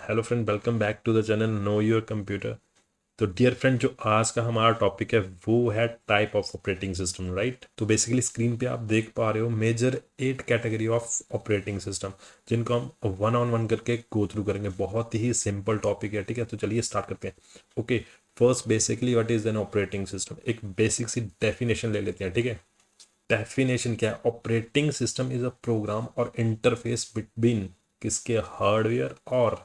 Hello friend, welcome back to the channel know your computer. तो dear friend, जो आज का हमारा टॉपिक है वो है type of operating system, right. तो बेसिकली स्क्रीन पे आप देख पा रहे हो major 8 category of operating system, जिनको हम वन ऑन वन करके गो थ्रू करेंगे। बहुत ही सिंपल टॉपिक है, ठीक है। तो चलिए स्टार्ट करते हैं। Okay, first basically what is an operating system. एक बेसिक सी डेफिनेशन ले लेते हैं, ठीक है। डेफिनेशन क्या है? Operating system is a program और इंटरफेस बिटवीन किसके, हार्डवेयर और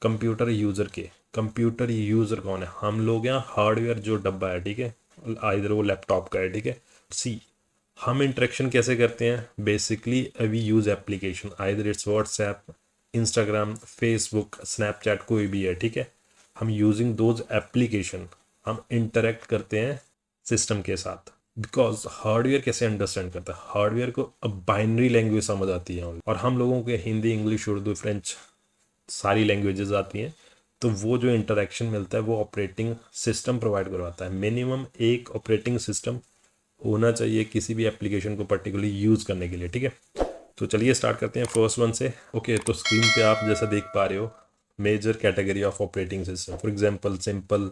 कंप्यूटर यूजर के। कंप्यूटर यूजर कौन है? हम लोग हैं। हार्डवेयर जो डब्बा है, ठीक है, आइधर वो लैपटॉप का है, ठीक है। सी, हम इंटरेक्शन कैसे करते हैं? Basically we use application, either it's WhatsApp, Instagram, Facebook, Snapchat, कोई भी है, ठीक है। हम यूजिंग दोज एप्लीकेशन हम इंटरेक्ट करते हैं सिस्टम के साथ। बिकॉज हार्डवेयर कैसे अंडरस्टैंड करता है? हार्डवेयर को अब बाइनरी लैंग्वेज समझ आती है, और हम लोगों के हिंदी, इंग्लिश, उर्दू, फ्रेंच सारी लैंग्वेजेस आती हैं। तो वो जो इंटरेक्शन मिलता है वो ऑपरेटिंग सिस्टम प्रोवाइड करवाता है। मिनिमम एक ऑपरेटिंग सिस्टम होना चाहिए किसी भी एप्लीकेशन को पर्टिकुलरली यूज़ करने के लिए, ठीक है। तो चलिए स्टार्ट करते हैं फर्स्ट वन से। ओके, तो स्क्रीन पे आप जैसा देख पा रहे हो major category of operating system. For example simple,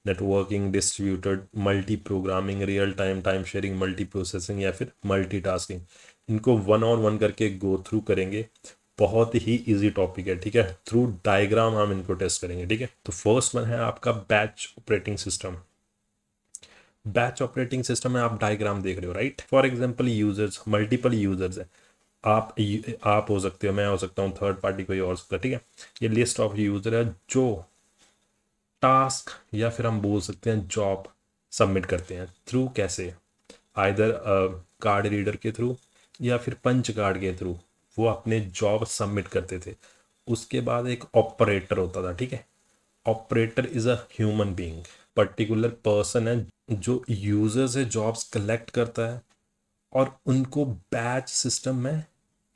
networking, distributed, multi programming, real time, time sharing, multi processing या फिर मल्टीटास्किंग। इनको वन ऑन वन करके गो थ्रू करेंगे। बहुत ही इजी टॉपिक है, ठीक है। थ्रू डायग्राम हम इनको टेस्ट करेंगे, ठीक है। तो फर्स्ट वन है आपका batch operating system. Batch operating system में आप डायग्राम देख रहे हो, right. For example users, multiple users है। आप हो सकते हो, मैं हो सकता हूँ, थर्ड पार्टी कोई और सकता है, ठीक है। ये लिस्ट ऑफ यूजर है जो टास्क या फिर हम बोल सकते हैं जॉब सबमिट करते हैं। थ्रू कैसे? आइदर कार्ड रीडर के थ्रू या फिर पंच कार्ड के थ्रू वो अपने जॉब सबमिट करते थे। उसके बाद एक ऑपरेटर होता था, ठीक है। Operator is a human being, particular person है जो यूजर से जॉब्स कलेक्ट करता है और उनको बैच सिस्टम में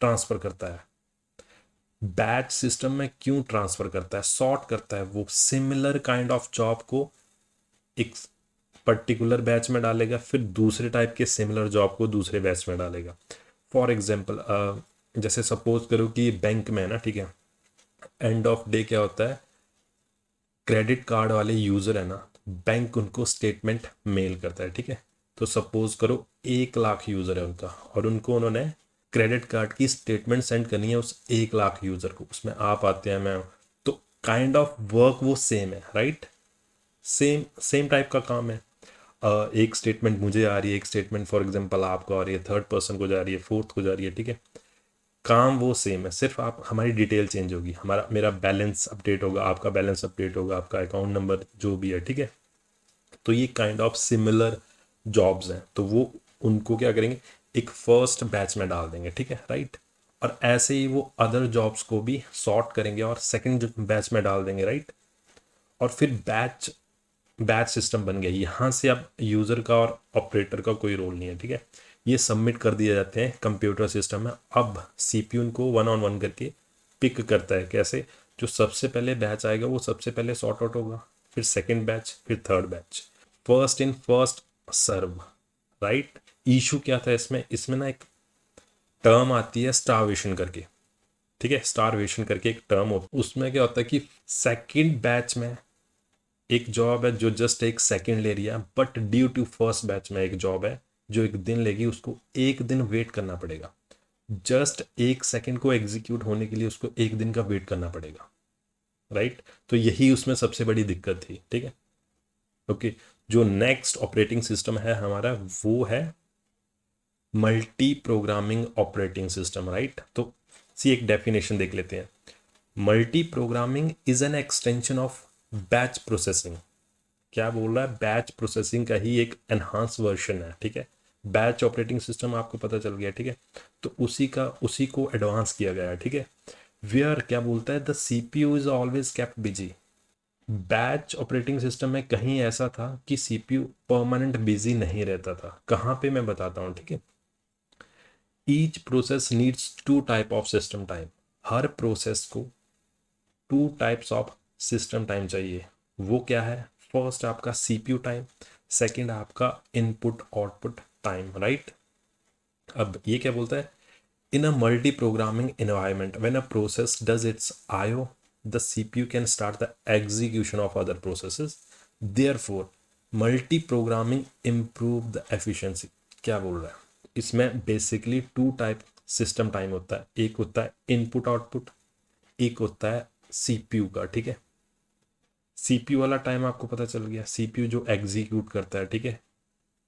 ट्रांसफर करता है। बैच सिस्टम में क्यों ट्रांसफर करता है? सॉर्ट करता है। वो सिमिलर काइंड ऑफ जॉब को एक पर्टिकुलर बैच में डालेगा, फिर दूसरे टाइप के सिमिलर जॉब को दूसरे बैच में डालेगा। फॉर एग्जाम्पल, जैसे सपोज करो कि बैंक में है ना, ठीक है। एंड ऑफ डे क्या होता है? क्रेडिट कार्ड वाले यूज़र है ना, बैंक उनको स्टेटमेंट मेल करता है, ठीक है। तो सपोज करो 1 लाख यूज़र है उनका, और उनको उन्होंने क्रेडिट कार्ड की स्टेटमेंट सेंड करनी है उस 1 लाख यूज़र को। उसमें आप आते हैं, मैं। तो काइंड ऑफ वर्क वो सेम है, राइट। सेम सेम टाइप का काम है। एक स्टेटमेंट मुझे आ रही है, एक स्टेटमेंट फॉर एग्जांपल आपको आ रही है, थर्ड पर्सन को जा रही है, फोर्थ को जा रही है, ठीक है। काम वो सेम है, सिर्फ आप हमारी डिटेल चेंज होगी। हमारा मेरा बैलेंस अपडेट होगा, आपका बैलेंस अपडेट होगा, आपका अकाउंट नंबर जो भी है, ठीक है। तो ये काइंड ऑफ सिमिलर जॉब्स हैं, तो वो उनको क्या करेंगे, एक फर्स्ट बैच में डाल देंगे, ठीक है, राइट। और ऐसे ही वो अदर जॉब्स को भी सॉर्ट करेंगे और सेकंड बैच में डाल देंगे, राइट। और फिर बैच बैच सिस्टम बन गया। यहाँ से अब यूज़र का और ऑपरेटर का कोई रोल नहीं है, ठीक है। ये सबमिट कर दिए जाते हैं कंप्यूटर सिस्टम में। अब सीपीयू इनको वन ऑन वन करके पिक करता है। कैसे? जो सबसे पहले बैच आएगा वो सबसे पहले सॉर्ट आउट होगा, फिर सेकंड बैच, फिर third batch. First in first serve, right. Issue क्या था इसमें? इसमें ना एक टर्म आती है स्टारवेशन करके, ठीक है। स्टारवेशन करके एक टर्म होता है। उसमें क्या होता है कि सेकंड बैच में एक जॉब है जो जस्ट एक सेकंड ले रही है, but due to first batch में एक जॉब है जो एक दिन लेगी, उसको एक दिन वेट करना पड़ेगा। जस्ट एक सेकंड को एग्जीक्यूट होने के लिए उसको एक दिन का वेट करना पड़ेगा, राइट। तो यही उसमें सबसे बड़ी दिक्कत थी, ठीक है। ओके, जो नेक्स्ट ऑपरेटिंग सिस्टम है हमारा वो है multi programming operating system, right. तो सी एक डेफिनेशन देख लेते हैं। Multi programming is an extension of batch processing. क्या बोल रहा है? बैच प्रोसेसिंग का ही एक एनहांस वर्जन है, ठीक है। बैच ऑपरेटिंग सिस्टम आपको पता चल गया, ठीक है। तो उसी को एडवांस किया गया है, ठीक है। वेयर क्या बोलता है? The CPU is always kept busy. Batch operating system में कहीं ऐसा था कि सीपीयू परमानेंट बिजी नहीं रहता था। कहाँ पे? मैं बताता हूँ, ठीक है। Each process needs 2 type of system time. Her process को 2 टाइप्स ऑफ सिस्टम टाइम चाहिए। वो क्या है? फर्स्ट आपका सीपीयू टाइम, सेकंड आपका इनपुट आउटपुट टाइम, राइट। अब ये क्या बोलता है? In a multi programming environment when a process does its IO the CPU can start the execution of other processes. Therefore, multi-programming improve the efficiency. क्या बोल रहा है इसमें? Basically two type system time होता है, एक होता है इनपुट आउटपुट, एक होता है CPU का, ठीक है। CPU वाला टाइम आपको पता चल गया, CPU जो एग्जीक्यूट करता है, ठीक है,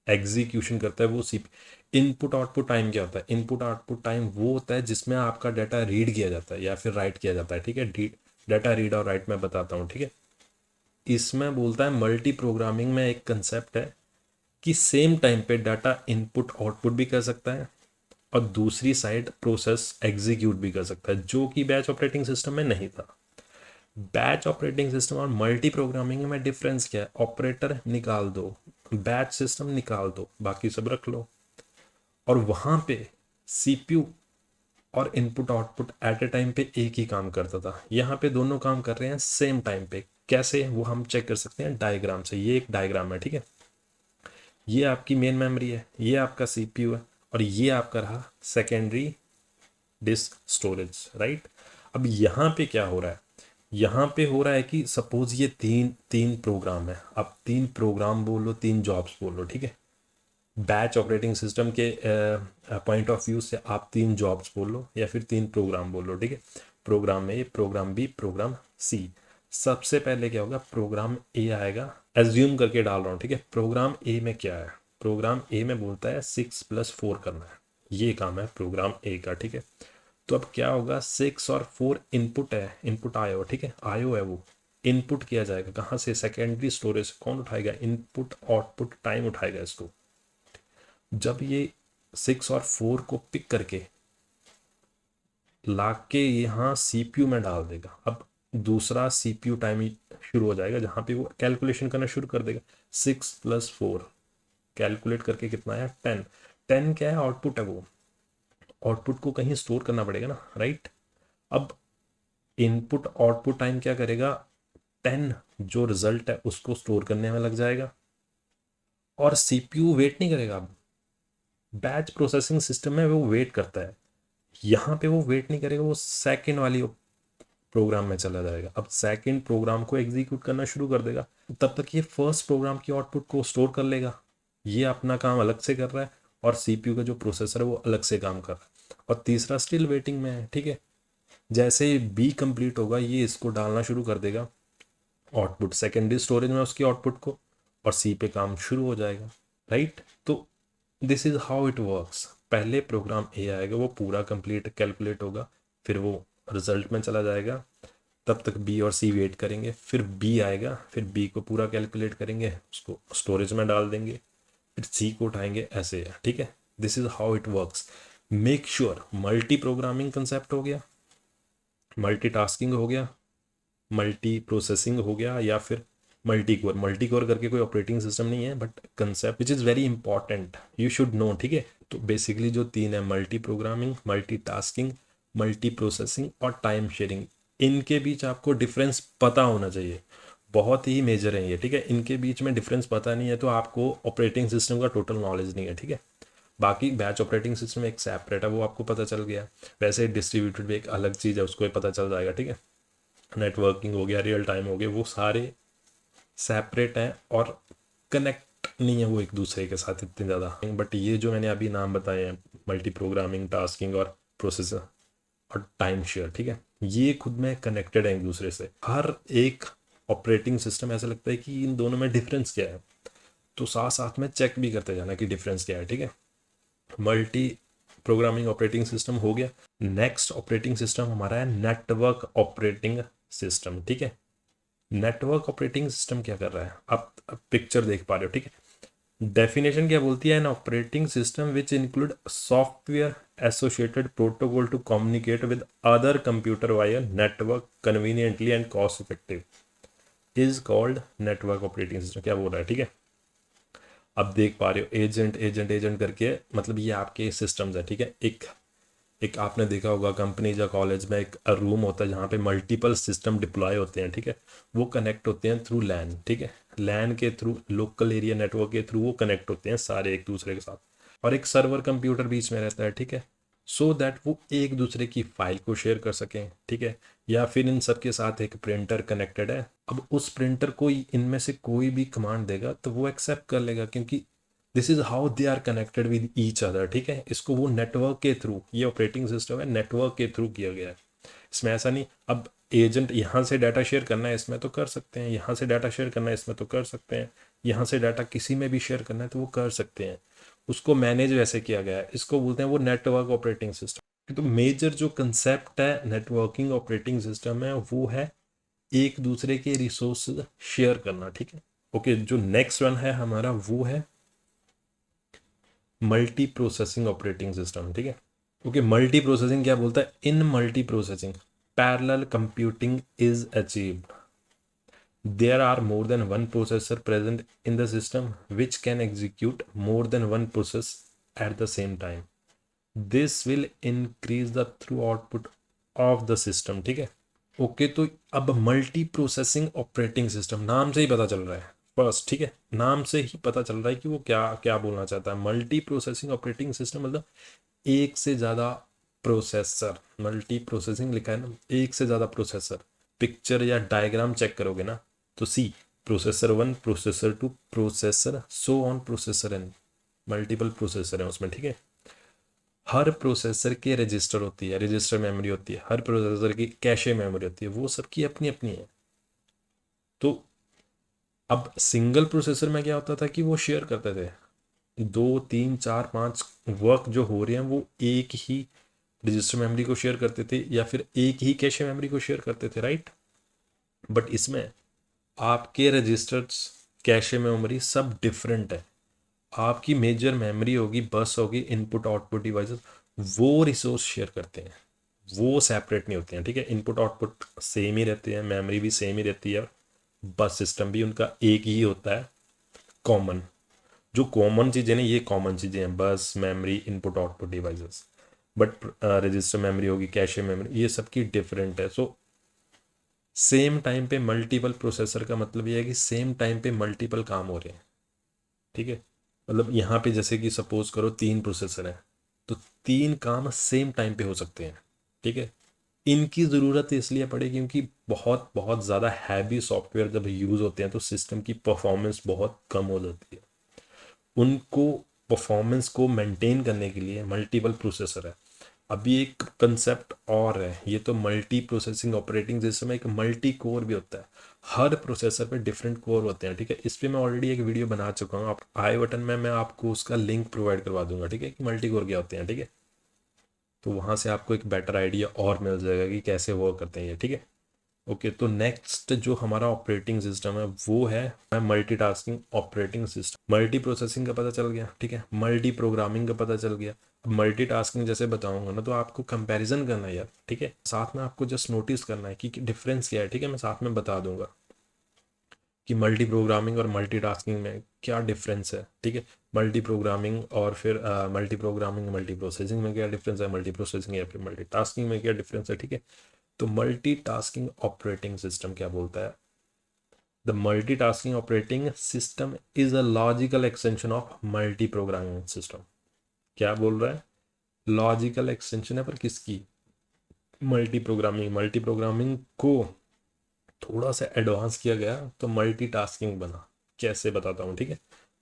एग्जीक्यूशन करता है वो CPU। इनपुट आउटपुट टाइम क्या होता है? इनपुट आउटपुट टाइम वो होता है जिसमें आपका डाटा रीड किया जाता है या फिर राइट किया जाता है, ठीक है। डाटा रीड और राइट मैं बताता हूँ, ठीक है। इसमें बोलता है मल्टी प्रोग्रामिंग में एक कंसेप्ट है कि सेम टाइम पे डाटा इनपुट आउटपुट भी कर सकता है और दूसरी साइड प्रोसेस एग्जीक्यूट भी कर सकता है, जो कि बैच ऑपरेटिंग सिस्टम में नहीं था। बैच ऑपरेटिंग सिस्टम और मल्टी प्रोग्रामिंग में डिफरेंस क्या है? ऑपरेटर निकाल दो, बैच सिस्टम निकाल दो, बाकी सब रख लो। और वहाँ पे CPU और input output at A time पे एक ही काम करता था। यहाँ पे दोनों काम कर रहे हैं सेम टाइम पे। कैसे? वो हम चेक कर सकते हैं डायग्राम से। ये एक डायग्राम है, ठीक है। ये आपकी मेन मेमोरी है, ये आपका CPU है और ये आपका रहा सेकेंडरी डिस्क स्टोरेज, राइट। अब यहाँ पे क्या हो रहा है? यहाँ पे हो रहा है कि सपोज ये तीन तीन प्रोग्राम है। अब तीन प्रोग्राम बोलो, तीन जॉब्स बोलो, ठीक है। बैच ऑपरेटिंग सिस्टम के पॉइंट ऑफ व्यू से आप तीन जॉब्स बोलो या फिर तीन प्रोग्राम बोलो, ठीक है। प्रोग्राम ए, प्रोग्राम बी, प्रोग्राम सी। सबसे पहले क्या होगा? प्रोग्राम ए आएगा, एज्यूम करके डाल रहा हूँ, ठीक है। प्रोग्राम ए में क्या है? प्रोग्राम ए में बोलता है 6+4 करना है, ये काम है प्रोग्राम ए का, ठीक है। तो अब क्या होगा? 6 और 4 इनपुट है, इनपुट आयो, ठीक है, आयो है, वो इनपुट किया जाएगा कहाँ से? Secondary storage. कौन उठाएगा? इनपुट आउटपुट टाइम उठाएगा इसको। जब ये 6 और 4 को पिक करके ला के यहाँ CPU में डाल देगा, अब दूसरा CPU टाइम शुरू हो जाएगा जहाँ पे वो कैलकुलेशन करना शुरू कर देगा। 6+4 कैलकुलेट करके कितना आया? 10। 10 क्या है? आउटपुट है, वो आउटपुट को कहीं स्टोर करना पड़ेगा ना, राइट। अब इनपुट आउटपुट टाइम क्या करेगा? 10 जो रिजल्ट है उसको स्टोर करने में लग जाएगा और CPU वेट नहीं करेगा। अब बैच प्रोसेसिंग सिस्टम में वो वेट करता है, यहाँ पे वो वेट नहीं करेगा, वो सेकंड वाली प्रोग्राम में चला जाएगा। अब सेकंड प्रोग्राम को एग्जीक्यूट करना शुरू कर देगा, तब तक ये फर्स्ट प्रोग्राम की आउटपुट को स्टोर कर लेगा। ये अपना काम अलग से कर रहा है और CPU का जो प्रोसेसर है वो अलग से काम कर रहा है और तीसरा स्टिल वेटिंग में है, ठीक है। जैसे ही बी कंप्लीट होगा ये इसको डालना शुरू कर देगा आउटपुट सेकेंडरी स्टोरेज में उसकी आउटपुट को, और सी पे काम शुरू हो जाएगा, राइट। तो this is how it works. पहले प्रोग्राम ए आएगा, वो पूरा कंप्लीट कैलकुलेट होगा, फिर वो रिजल्ट में चला जाएगा, तब तक बी और सी वेट करेंगे, फिर बी आएगा, फिर बी को पूरा कैलकुलेट करेंगे, उसको स्टोरेज में डाल देंगे, फिर सी को उठाएंगे, ऐसे है, ठीक है। This is how it works. Make sure multi programming concept हो गया, मल्टीटास्किंग हो गया, मल्टी प्रोसेसिंग हो गया, या फिर मल्टी कोर करके कोई ऑपरेटिंग सिस्टम नहीं है, but concept which is very important, you should know, ठीक है। तो बेसिकली जो तीन है, multi programming, multi tasking, multi processing और टाइम शेयरिंग, इनके बीच आपको डिफरेंस पता होना चाहिए। बहुत ही मेजर है ये, ठीक है। इनके बीच में डिफरेंस पता नहीं है तो आपको ऑपरेटिंग सिस्टम का टोटल नॉलेज नहीं है, ठीक है। बाकी बैच ऑपरेटिंग सिस्टम एक सेपरेट है, वो आपको पता चल गया। वैसे डिस्ट्रीब्यूटेड भी एक अलग चीज़ है, उसको पता चल जाएगा, ठीक है। नेटवर्किंग हो गया, रियल टाइम हो गया, वो सारे सेपरेट हैं और कनेक्ट नहीं है वो एक दूसरे के साथ इतने ज़्यादा। बट ये जो मैंने अभी नाम बताए हैं, मल्टी प्रोग्रामिंग, टास्किंग और प्रोसेसर और टाइम शेयर, ठीक है, ये खुद में कनेक्टेड है एक दूसरे से। हर एक ऑपरेटिंग सिस्टम ऐसा लगता है कि इन दोनों में डिफरेंस क्या है, तो साथ साथ में चेक भी करते जाना कि डिफरेंस क्या है, ठीक है। मल्टी प्रोग्रामिंग ऑपरेटिंग सिस्टम हो गया। नेक्स्ट ऑपरेटिंग सिस्टम हमारा है नेटवर्क ऑपरेटिंग सिस्टम, ठीक है। नेटवर्क ऑपरेटिंग सिस्टम क्या कर रहा है, आप पिक्चर देख पा रहे हो, ठीक है। डेफिनेशन क्या बोलती है? An operating system which include software associated protocol to communicate with other computer via network conveniently and cost effective is called network operating system. क्या बोल रहा है, ठीक है। अब देख पा रहे हो एजेंट एजेंट एजेंट करके, मतलब ये आपके सिस्टम्स है, ठीक है। एक एक आपने देखा होगा कंपनी या कॉलेज में एक रूम होता है जहाँ पे मल्टीपल सिस्टम डिप्लॉय होते हैं, ठीक है। वो कनेक्ट होते हैं थ्रू लैन, ठीक है। लैन के थ्रू, लोकल एरिया नेटवर्क के थ्रू वो कनेक्ट होते हैं सारे एक दूसरे के साथ, और एक सर्वर कंप्यूटर बीच में रहता है, ठीक है। सो दैट वो एक दूसरे की फाइल को शेयर कर सकें, ठीक है। या फिर इन सब के साथ एक प्रिंटर कनेक्टेड है, अब उस प्रिंटर को इनमें से कोई भी कमांड देगा तो वो एक्सेप्ट कर लेगा, क्योंकि this is how they are connected with each other, ठीक है। इसको वो नेटवर्क के थ्रू, ये ऑपरेटिंग सिस्टम है नेटवर्क के थ्रू किया गया है। इसमें ऐसा नहीं अब एजेंट यहाँ से डाटा शेयर करना है इसमें तो कर सकते हैं, यहाँ से डाटा शेयर करना है इसमें तो कर सकते हैं, यहाँ से डाटा किसी में भी शेयर करना है तो वो कर सकते हैं। उसको मैनेज वैसे किया गया है, इसको बोलते हैं वो नेटवर्क ऑपरेटिंग सिस्टम। तो मेजर जो कंसेप्ट है नेटवर्किंग ऑपरेटिंग सिस्टम है वो है एक दूसरे के रिसोर्स शेयर करना, ठीक है। ओके, जो नेक्स्ट वन है हमारा वो है मल्टी प्रोसेसिंग ऑपरेटिंग सिस्टम, ठीक है। ओके, मल्टी प्रोसेसिंग क्या बोलता है, in multi processing parallel computing is achieved, there are more than one processor present in the system which can execute more than one process at the same time. This will increase the through output of the system, ठीक है। Okay, तो अब multi processing operating system नाम से ही पता चल रहा है फर्स्ट, ठीक है, नाम से ही पता चल रहा है कि वो क्या क्या बोलना चाहता है। मल्टी प्रोसेसिंग ऑपरेटिंग सिस्टम मतलब एक से ज़्यादा प्रोसेसर, मल्टी प्रोसेसिंग लिखा है ना, एक से ज़्यादा प्रोसेसर। पिक्चर या डायग्राम चेक करोगे ना तो see processor 1, processor 2, processor so on, processor n, multiple processor है उसमें, ठीक है। हर प्रोसेसर के रजिस्टर होती है, रजिस्टर मेमोरी होती है, हर प्रोसेसर की कैशे मेमोरी होती है, वो सबकी अपनी अपनी है। तो अब सिंगल प्रोसेसर में क्या होता था कि वो शेयर करते थे, 2 3 4 5 वर्क जो हो रहे हैं वो एक ही रजिस्टर मेमोरी को शेयर करते थे या फिर एक ही कैशे मेमोरी को शेयर करते थे, राइट। बट इसमें आपके रजिस्टर्स, कैशे मेमोरी सब डिफरेंट है। आपकी मेजर मेमोरी होगी, बस होगी, इनपुट आउटपुट डिवाइसेस, वो रिसोर्स शेयर करते हैं, वो सेपरेट नहीं होते हैं, ठीक है। इनपुट आउटपुट सेम ही रहते हैं, मेमोरी भी सेम ही रहती है, बस सिस्टम भी उनका एक ही होता है कॉमन। जो कॉमन चीज़ें ना ये कॉमन चीज़ें हैं, बस, memory, input output devices. But register memory होगी, कैशे मेमोरी, ये सबकी डिफरेंट है। सो सेम टाइम पे मल्टीपल प्रोसेसर का मतलब ये है कि सेम टाइम पे मल्टीपल काम हो रहे हैं, ठीक है। मतलब यहाँ पे जैसे कि सपोज करो 3 प्रोसेसर हैं तो 3 काम सेम टाइम पे हो सकते हैं, ठीक है। इनकी ज़रूरत इसलिए पड़े क्योंकि बहुत बहुत ज़्यादा हैवी सॉफ्टवेयर जब यूज़ होते हैं तो सिस्टम की परफॉर्मेंस बहुत कम हो जाती है। उनको परफॉर्मेंस को मेंटेन करने के लिए मल्टीपल प्रोसेसर है। अभी एक कंसेप्ट और है, ये तो मल्टी प्रोसेसिंग ऑपरेटिंग सिस्टम है, एक मल्टी कोर भी होता है। हर प्रोसेसर पे डिफरेंट कोर होते हैं, ठीक है। इस पर मैं ऑलरेडी एक वीडियो बना चुका हूँ, आप आई बटन में मैं आपको उसका लिंक प्रोवाइड करवा दूंगा, ठीक है, कि मल्टी कोर क्या होते हैं, ठीक है। तो वहाँ से आपको एक बेटर आइडिया और मिल जाएगा कि कैसे वर्क करते हैं ये, ठीक है। ओके, तो नेक्स्ट जो हमारा ऑपरेटिंग सिस्टम है वो है multitasking operating system. Multi processing का पता चल गया, ठीक है, मल्टी प्रोग्रामिंग का पता चल गया। अब मल्टीटास्किंग जैसे बताऊंगा ना तो आपको कंपैरिजन करना है यार, ठीक है, साथ में आपको जस्ट नोटिस करना है कि डिफरेंस क्या है, ठीक है, मैं साथ में बता दूंगा कि मल्टी प्रोग्रामिंग और मल्टीटास्किंग में क्या डिफरेंस है, ठीक है। मल्टी प्रोग्रामिंग और फिर मल्टी प्रोग्रामिंग मल्टी प्रोसेसिंग में क्या डिफरेंस है, मल्टी प्रोसेसिंग या फिर मल्टीटास्किंग में क्या डिफरेंस है, ठीक है। तो मल्टीटास्किंग ऑपरेटिंग सिस्टम क्या बोलता है, the multitasking operating system is a logical extension of multi programming system. क्या बोल रहा है, लॉजिकल एक्सटेंशन है पर किसकी, मल्टी प्रोग्रामिंग को थोड़ा सा एडवांस किया गया तो मल्टीटास्किंग बना। कैसे बताता हूँ, ठीक है।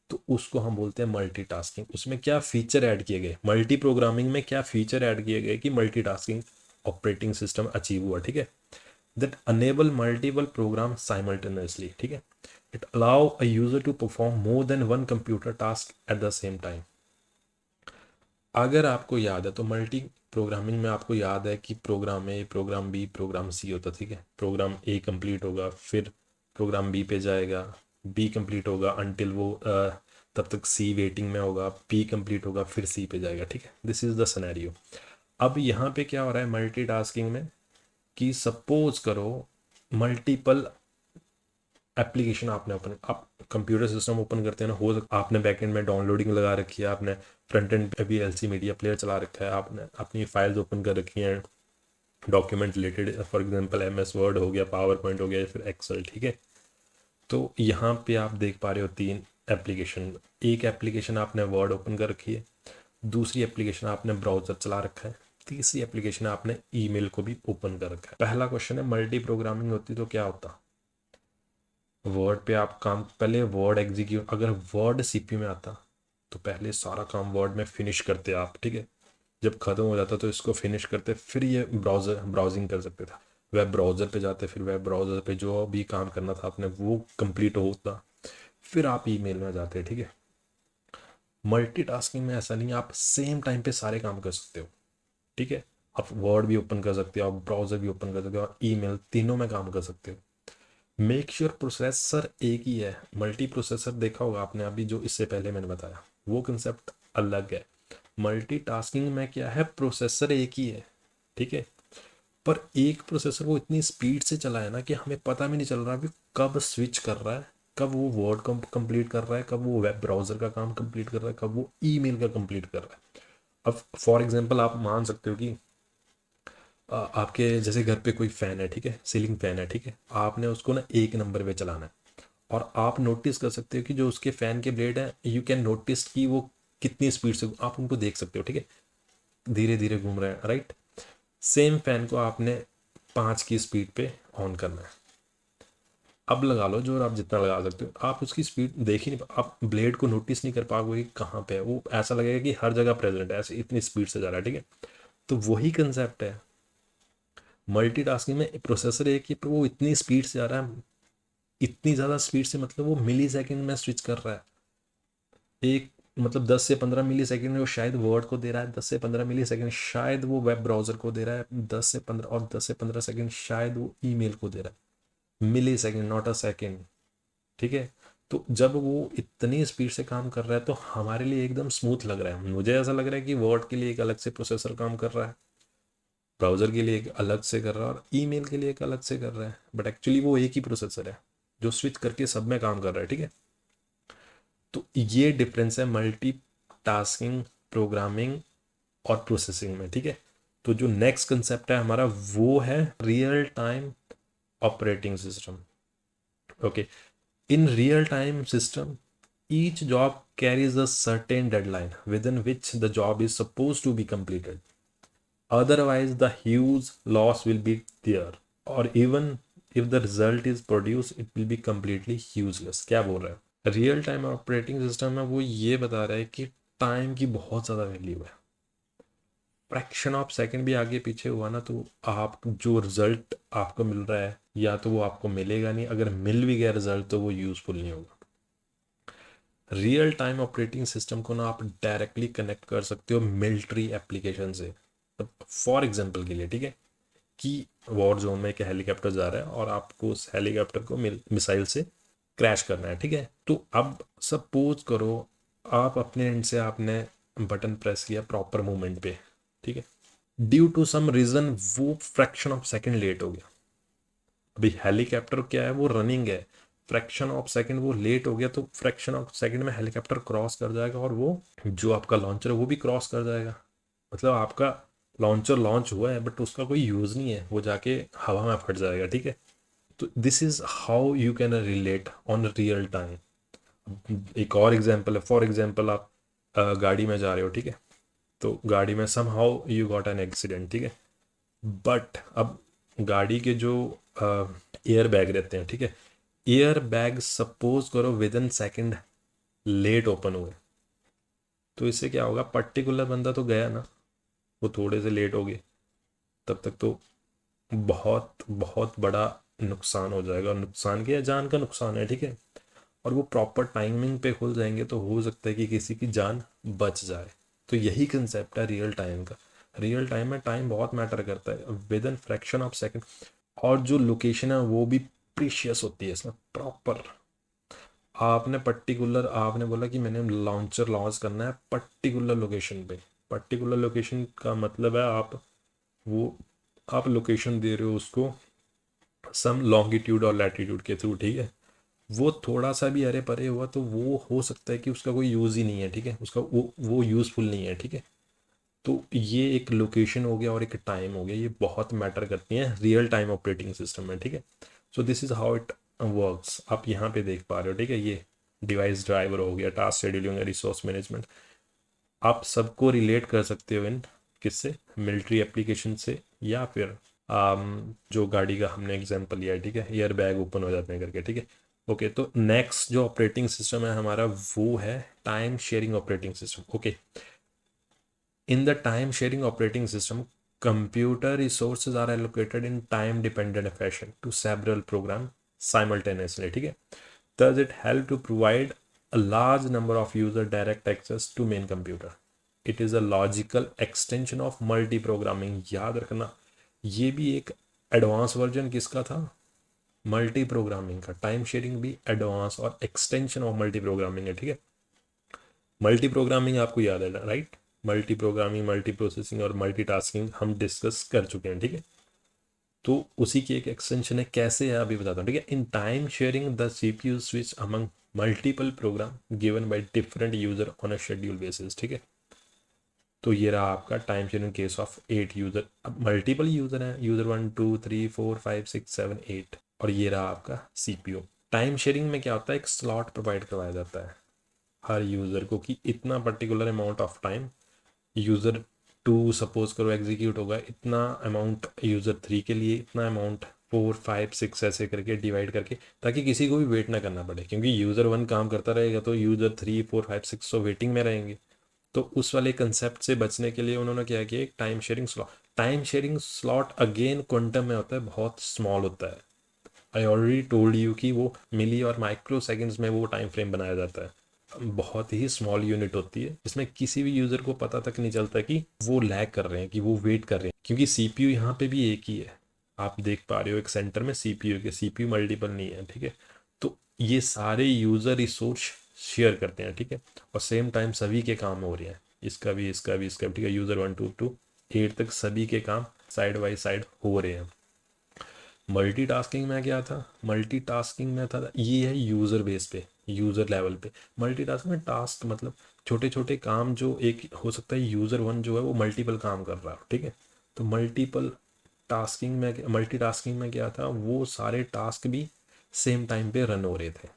तो उसको हम बोलते हैं मल्टीटास्किंग। उसमें क्या फीचर ऐड किए गए, मल्टी प्रोग्रामिंग में क्या फीचर ऐड किए गए कि मल्टीटास्किंग ऑपरेटिंग सिस्टम अचीव हुआ, ठीक है। that enable multiple programs simultaneously, ठीक है। it allow a user to perform more than one computer task at the same time। अगर आपको याद है तो मल्टी प्रोग्रामिंग में आपको याद है कि प्रोग्राम ए, प्रोग्राम बी, प्रोग्राम सी होता, ठीक है। प्रोग्राम ए कंप्लीट होगा फिर प्रोग्राम बी पे जाएगा, बी कंप्लीट होगा अनटिल वो तब तक सी वेटिंग में होगा, बी कंप्लीट होगा फिर सी पे जाएगा, ठीक है। This is the scenario. अब यहाँ पे क्या हो रहा है मल्टीटास्किंग में कि सपोज करो मल्टीपल एप्लीकेशन आपने ओपन, आप कंप्यूटर सिस्टम ओपन करते हैं ना, हो आपने बैकएंड में डाउनलोडिंग लगा रखी है, आपने फ्रंट एंड पे भी एलसी मीडिया प्लेयर चला रखा है, आपने अपनी फाइल्स ओपन कर रखी हैं document related, for example MS word हो गया, पावर पॉइंट हो गया या फिर एक्सेल, ठीक है। तो यहाँ पे आप देख पा रहे हो 3 एप्लीकेशन। एक एप्लीकेशन आपने वर्ड ओपन कर रखी है, दूसरी एप्लीकेशन आपने ब्राउज़र चला रखा है, तीसरी एप्लीकेशन आपने ईमेल को भी ओपन कर रखा है। पहला क्वेश्चन है मल्टी प्रोग्रामिंग होती तो क्या होता। वर्ड पे आप काम, पहले वर्ड एग्जीक्यूट, अगर वर्ड सीपीयू में आता तो पहले सारा काम वर्ड में फिनिश करते आप, ठीक है। जब ख़त्म हो जाता तो इसको फिनिश करते, फिर ये ब्राउजिंग कर सकते था, वेब ब्राउज़र पे जाते, फिर वेब ब्राउज़र पे जो भी काम करना था आपने वो कंप्लीट होता, फिर आप ईमेल में जाते, ठीक है। मल्टीटास्किंग में ऐसा नहीं है, आप सेम टाइम पे सारे काम कर सकते हो, ठीक है। आप वर्ड भी ओपन कर सकते हो, आप ब्राउज़र भी ओपन कर सकते हो, और ईमेल, तीनों में काम कर सकते हो। मेक श्योर प्रोसेसर एक ही है। मल्टी प्रोसेसर देखा होगा आपने अभी जो इससे पहले मैंने बताया, वो कंसेप्ट अलग है। मल्टीटास्किंग में क्या है, प्रोसेसर एक ही है, ठीक है, पर एक प्रोसेसर वो इतनी स्पीड से चला है ना कि हमें पता भी नहीं चल रहा कि कब स्विच कर रहा है, कब वो वर्ड को कंप्लीट कर रहा है, कब वो वेब ब्राउज़र का काम कंप्लीट कर रहा है, कब वो ईमेल का कंप्लीट कर रहा है। अब फॉर एग्जांपल आप मान सकते हो कि आपके जैसे घर पे कोई फ़ैन है, ठीक है, सीलिंग फ़ैन है, ठीक है, आपने उसको ना 1 नंबर पे चलाना है, और आप नोटिस कर सकते हो कि जो उसके फ़ैन के ब्लेड हैं, यू कैन नोटिस कि वो कितनी स्पीड से आप उनको देख सकते हो, ठीक है, धीरे धीरे घूम रहे हैं, राइट। सेम फ़ैन को आपने 5 की स्पीड पे ऑन करना है। अब लगा लो जो आप जितना लगा सकते हो, आप उसकी स्पीड देख ही नहीं आप ब्लेड को नोटिस नहीं कर पाओगे कि कहाँ पे है वो, ऐसा लगेगा कि हर जगह प्रेजेंट है, ऐसे इतनी स्पीड से जा रहा है, ठीक है। तो वही कंसेप्ट है मल्टीटास्किंग में, प्रोसेसर एक ही पर वो इतनी स्पीड से जा रहा है, इतनी ज़्यादा स्पीड से, मतलब वो मिली सेकेंड में स्विच कर रहा है। एक मतलब 10 से 15 मिली सेकेंड में वो शायद वर्ड को दे रहा है, 10 से 15 मिली सेकेंड शायद वो वेब ब्राउज़र को दे रहा है, 10 से 15 और 10 से 15 सेकेंड शायद वो ईमेल को दे रहा है। मिली सेकेंड, नॉट अ सेकेंड, ठीक है। तो जब वो इतनी स्पीड से काम कर रहा है तो हमारे लिए एकदम स्मूथ लग रहा है, मुझे ऐसा लग रहा है कि वर्ड के लिए एक अलग से प्रोसेसर काम कर रहा है, ब्राउज़र के लिए एक अलग से कर रहा है, और ईमेल के लिए एक अलग से कर रहा है, बट एक्चुअली वो एक ही प्रोसेसर है जो स्विच करके सब में काम कर रहा है, ठीक है। तो ये डिफरेंस है मल्टी टास्किंग, प्रोग्रामिंग और प्रोसेसिंग में, ठीक है। तो जो नेक्स्ट कंसेप्ट है हमारा वो है real time operating system. Okay, in real time system, each job carries a certain deadline within which the job is supposed to be completed, otherwise the huge loss will be there, or even if the result is produced it will be completely useless। क्या बोल रहा है, real time operating system में वो ये बता रहा है कि टाइम की बहुत ज़्यादा वैल्यू है, फ्रैक्शन ऑफ सेकंड भी आगे पीछे हुआ ना तो आप जो रिजल्ट आपको मिल रहा है या तो वो आपको मिलेगा नहीं, अगर मिल भी गया रिजल्ट तो वो यूज़फुल नहीं होगा। रियल टाइम ऑपरेटिंग सिस्टम को ना आप डायरेक्टली कनेक्ट कर सकते हो मिलिट्री एप्लीकेशन से। फॉर एग्जांपल के लिए, ठीक है, कि वॉर जोन में एक हेलीकॉप्टर जा रहा है और आपको उस हेलीकॉप्टर को मिसाइल से क्रैश करना है, ठीक है। तो अब सपोज करो आप अपने एंड से आपने बटन प्रेस किया प्रॉपर मूवमेंट पे, ठीक है, ड्यू टू सम रीज़न वो फ्रैक्शन ऑफ सेकंड लेट हो गया। अभी हेलीकॉप्टर क्या है, वो रनिंग है, फ्रैक्शन ऑफ सेकंड वो लेट हो गया तो फ्रैक्शन ऑफ सेकंड में हेलीकॉप्टर क्रॉस कर जाएगा और वो जो आपका लॉन्चर है वो भी क्रॉस कर जाएगा। मतलब आपका लॉन्चर लॉन्च हुआ है बट उसका कोई यूज़ नहीं है, वो जाके हवा में फट जाएगा, ठीक है। तो this is how you can relate on real time. एक और एग्जांपल है, फॉर एग्जांपल आप गाड़ी में जा रहे हो, ठीक है, तो गाड़ी में somehow you got an accident, ठीक है, बट अब गाड़ी के जो एयर बैग रहते हैं, ठीक है, एयर बैग सपोज करो with in second let open हुए, तो इससे क्या होगा, पर्टिकुलर बंदा तो गया ना, वो थोड़े से लेट हो गए, तब तक तो बहुत बहुत बड़ा नुकसान हो जाएगा, नुकसान क्या है, जान का नुकसान है, ठीक है। और वो प्रॉपर टाइमिंग पे खुल जाएंगे तो हो सकता है कि किसी की जान बच जाए। तो यही कंसेप्ट है रियल टाइम का। रियल टाइम में टाइम बहुत मैटर करता है, with in fraction of second, और जो लोकेशन है वो भी प्रीशियस होती है इसमें प्रॉपर। आपने पर्टिकुलर आपने बोला कि मैंने लॉन्चर लॉन्च करना है पर्टिकुलर लोकेशन पे, पर्टिकुलर लोकेशन का मतलब है आप वो आप लोकेशन दे रहे हो उसको सम लॉन्गिट्यूड और लैटिट्यूड के थ्रू, ठीक है। वो थोड़ा सा भी अरे परे हुआ तो वो हो सकता है कि उसका कोई यूज़ ही नहीं है, ठीक है, उसका वो यूज़फुल नहीं है, ठीक है। तो ये एक लोकेशन हो गया और एक टाइम हो गया, ये बहुत मैटर करती हैं रियल टाइम ऑपरेटिंग सिस्टम में, ठीक है। So this is how it works. आप यहाँ पे देख पा रहे हो, ठीक है, ये डिवाइस ड्राइवर हो गया, टास्क शेड्यूलिंग, रिसोर्स मैनेजमेंट। आप सबको रिलेट कर सकते हो इन किससे, मिलिट्री एप्लीकेशन से, या फिर जो गाड़ी का हमने एग्जांपल लिया है, ठीक है, एयर बैग ओपन हो जाते हैं करके, ठीक है। ओके, तो नेक्स्ट जो ऑपरेटिंग सिस्टम है हमारा वो है time sharing operating system. Okay, in the time sharing operating system, computer resources are allocated in time dependent fashion to several programs simultaneously, ठीक है। Thus it help to provide a large number of user direct access to main computer. It is a logical extension of multi programming। याद रखना ये भी एक advance version किसका था, multi programming का। टाइम शेयरिंग भी एडवांस और एक्सटेंशन ऑफ मल्टी प्रोग्रामिंग है, ठीक है। मल्टी प्रोग्रामिंग आपको याद है right, multi programming, multi processing और मल्टीटास्किंग हम डिस्कस कर चुके हैं, ठीक है। तो उसी की एक एक्सटेंशन है, कैसे है अभी बताता हूँ, ठीक है। In time sharing the CPU switch among multiple program given by different user on a schedule basis, ठीक है। तो ये रहा आपका time sharing case of 8 user. अब मल्टीपल यूजर हैं, यूजर 1 2 3 4 5 6 7 8, और ये रहा आपका सीपीयू। टाइम शेयरिंग में क्या होता है, एक स्लॉट प्रोवाइड करवाया जाता है हर यूज़र को कि इतना particular amount of time user 2 suppose करो एग्जीक्यूट होगा, इतना अमाउंट यूज़र 3 के लिए, इतना अमाउंट 4 5 6 ऐसे करके डिवाइड करके, ताकि किसी को भी वेट ना करना पड़े, क्योंकि यूज़र 1 काम करता रहेगा तो यूज़र 3 4 5 6 तो वेटिंग में रहेंगे। तो उस वाले कंसेप्ट से बचने के लिए उन्होंने क्या किया, एक time sharing slot. Time sharing slot again quantum में होता है, बहुत स्मॉल होता है। आई ऑलरेडी टोल्ड यू कि वो मिली और माइक्रो सेकेंड्स में वो टाइम फ्रेम बनाया जाता है, बहुत ही स्मॉल यूनिट होती है, जिसमें किसी भी यूज़र को पता तक नहीं चलता कि वो लैग कर रहे हैं, कि वो वेट कर रहे हैं, क्योंकि सीपीयू यहाँ पे भी एक ही है। आप देख पा रहे हो एक सेंटर में सीपीयू के, सीपीयू मल्टीपल नहीं है, ठीक है। तो ये सारे यूज़र रिसोर्स शेयर करते हैं, ठीक है, और सेम टाइम सभी के काम हो रहे हैं, इसका भी इसका भी इसका भी, ठीक है। यूज़र 1 2 टू 8 तक सभी के काम साइड बाई साइड हो रहे हैं। मल्टीटास्किंग में क्या था, मल्टीटास्किंग में था ये है यूज़र बेस पे, यूज़र लेवल पे। मल्टीटास्क में टास्क मतलब छोटे छोटे काम, जो एक हो सकता है यूज़र 1 जो है वो मल्टीपल काम कर रहा है, ठीक है। तो मल्टीपल टास्किंग में, मल्टीटास्किंग में क्या था, वो सारे टास्क भी सेम टाइम पे रन हो रहे थे।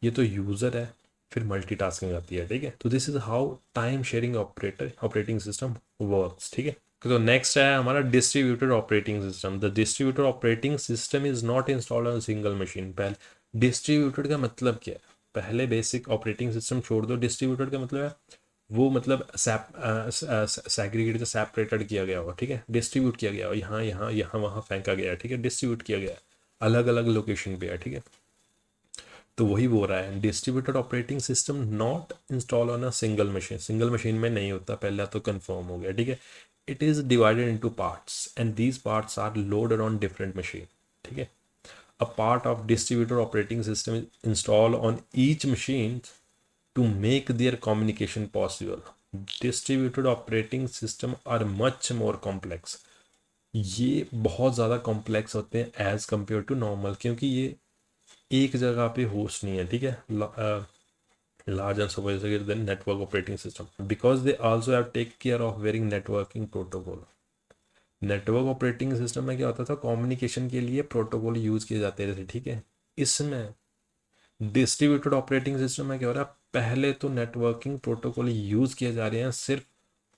ये तो यूज़र है, फिर मल्टीटास्किंग आती है, ठीक है। तो this is how time sharing operating system works, ठीक है। तो नेक्स्ट है हमारा distributed operating system. The distributed operating system is not installed on single machine. पहले डिस्ट्रीब्यूटेड का मतलब क्या है, पहले बेसिक ऑपरेटिंग सिस्टम छोड़ दो, डिस्ट्रीब्यूटेड का मतलब है वो मतलब सैग्रीगेटेड, सेपरेटेड किया गया होगा, ठीक है, डिस्ट्रीब्यूट किया गया हो, यहाँ यहाँ यहाँ वहाँ फेंका गया है, ठीक है, डिस्ट्रीब्यूट किया गया है, अलग अलग लोकेशन पे है, ठीक है। तो वही बोल रहा है, distributed operating system not install on a single machine. Single machine में नहीं होता, पहला तो कंफर्म हो गया, ठीक है। It is divided into parts and these parts are loaded on different machine, ठीक है। A part of distributed operating system is install on each machine to make their communication possible. Distributed operating system are much more complex. ये बहुत ज़्यादा complex होते हैं as compare to normal, क्योंकि ये एक जगह पे होस्ट नहीं है, ठीक है। Large and sophisticated than network operating system because they also have take care of varying networking protocol। Network operating system में क्या होता था, कम्युनिकेशन के लिए प्रोटोकॉल यूज किए जाते थे, ठीक है। इसमें डिस्ट्रीब्यूटेड ऑपरेटिंग सिस्टम में क्या हो रहा है, पहले तो नेटवर्किंग प्रोटोकॉल यूज किए जा रहे हैं सिर्फ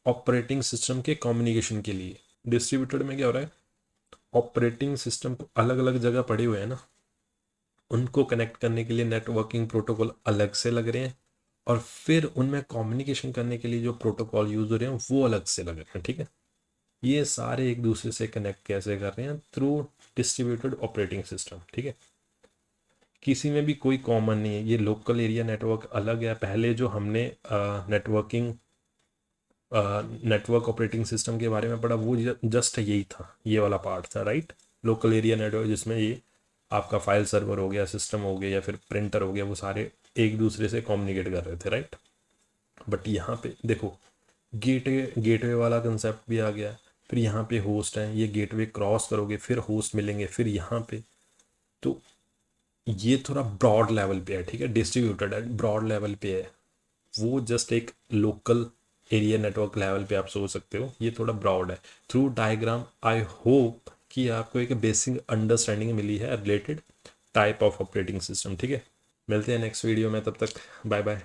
ऑपरेटिंग सिस्टम के कम्युनिकेशन के लिए। डिस्ट्रीब्यूटेड में क्या हो रहा है, ऑपरेटिंग सिस्टम अलग अलग जगह पड़े हुए हैं ना, उनको कनेक्ट करने के लिए नेटवर्किंग प्रोटोकॉल अलग से लग रहे हैं, और फिर उनमें कम्युनिकेशन करने के लिए जो प्रोटोकॉल यूज हो रहे हैं वो अलग से लग रहे हैं, ठीक है। ये सारे एक दूसरे से कनेक्ट कैसे कर रहे हैं, थ्रू डिस्ट्रीब्यूटेड ऑपरेटिंग सिस्टम, ठीक है। किसी में भी कोई कॉमन नहीं है, ये लोकल एरिया नेटवर्क अलग है। पहले जो हमने नेटवर्क ऑपरेटिंग सिस्टम के बारे में पढ़ा वो जस्ट यही था, ये वाला पार्ट था, राइट। लोकल एरिया नेटवर्क, जिसमें ये आपका फाइल सर्वर हो गया, सिस्टम हो गया, या फिर प्रिंटर हो गया, वो सारे एक दूसरे से कम्युनिकेट कर रहे थे, राइट। बट यहाँ पे देखो, गेटवे वाला कंसेप्ट भी आ गया, फिर यहाँ पे होस्ट है, ये गेटवे क्रॉस करोगे फिर होस्ट मिलेंगे, फिर यहाँ पे। तो ये थोड़ा ब्रॉड लेवल पे है, ठीक है, डिस्ट्रीब्यूटेड है, ब्रॉड लेवल पे है। वो जस्ट एक लोकल एरिया नेटवर्क लेवल पे आप सोच सकते हो, ये थोड़ा ब्रॉड है। थ्रू डायग्राम आई होप कि आपको एक बेसिक अंडरस्टैंडिंग मिली है related type of operating system, ठीक है। मिलते हैं नेक्स्ट वीडियो में, तब तक बाय बाय।